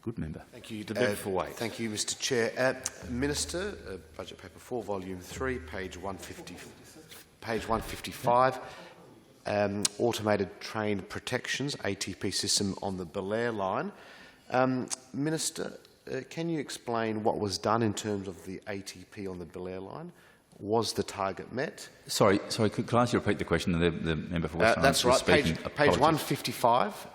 good member. Thank you. The member for Waite. Thank you, Mr Chair. Minister, Budget Paper 4, Volume 3, page 155, Automated Train Protections, ATP system on the Belair Line. Minister, can you explain what was done in terms of the ATP on the Belair Line? Was the target met? Sorry. Could I ask you to repeat the question? The member for Western that's right. Page 155,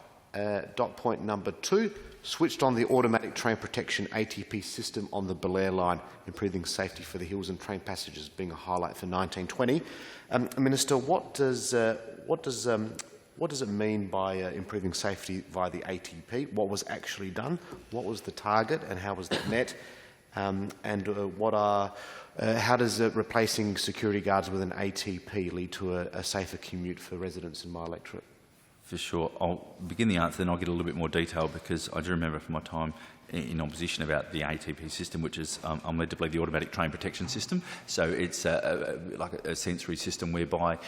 dot point number 2. Switched on the automatic train protection ATP system on the Belair Line, improving safety for the hills and train passengers, being a highlight for 1920. Minister, what does it mean by improving safety via the ATP? What was actually done? What was the target, and how was that met? How does replacing security guards with an ATP lead to a safer commute for residents in my electorate? For sure. I'll begin the answer, then I'll get a little bit more detail, because I do remember from my time in opposition about the ATP system, which is, I'm led to believe, the automatic train protection system. So it's like a sensory system whereby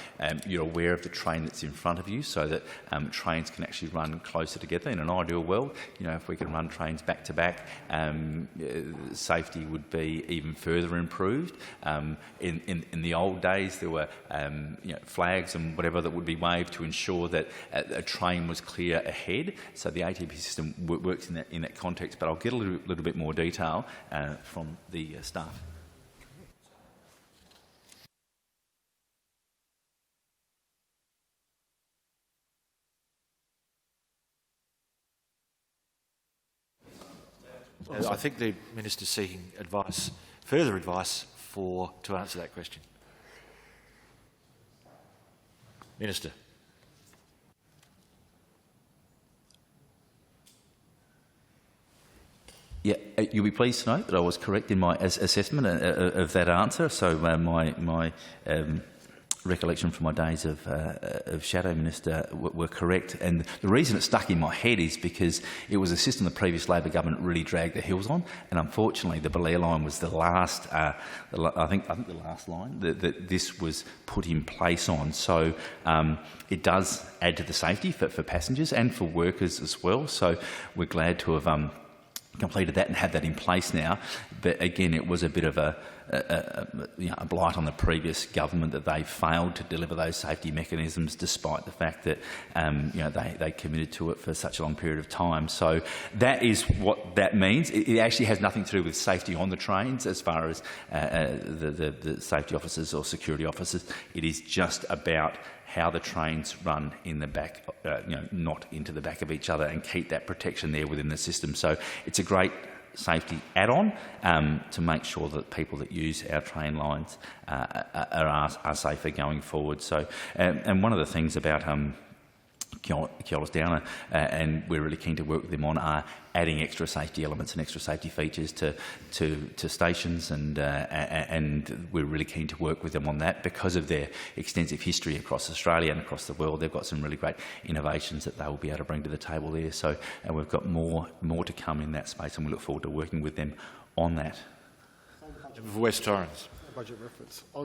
you're aware of the train that's in front of you, so that trains can actually run closer together. In an ideal world, if we can run trains back to back, safety would be even further improved. In the old days, there were flags and whatever that would be waved to ensure that a train was clear ahead. So the ATP system works in that context. But I'll get a little bit more detail from the staff. I think the Minister's seeking advice, further advice, to answer that question. Minister. Yeah, you'll be pleased to know that I was correct in my assessment of that answer. So my recollection from my days of Shadow Minister were correct. And the reason it stuck in my head is because it was a system the previous Labor government really dragged their heels on. And unfortunately, the Belair Line was the last, I think the last line that this was put in place on. So it does add to the safety for passengers and for workers as well. So we're glad to have completed that and have that in place now. But again, it was a bit of a blight on the previous government that they failed to deliver those safety mechanisms, despite the fact that they committed to it for such a long period of time. So that is what that means. It actually has nothing to do with safety on the trains as far as the safety officers or security officers. It is just about how the trains run in the back, not into the back of each other, and keep that protection there within the system. So it's a great safety add-on to make sure that people that use our train lines are safer going forward. So, and one of the things about Keolis Downer, and we're really keen to work with them on, are adding extra safety elements and extra safety features to stations, and we're really keen to work with them on that because of their extensive history across Australia and across the world. They've got some really great innovations that they will be able to bring to the table there. So, and we've got more to come in that space, and we look forward to working with them on that. West Torrens. Budget reference.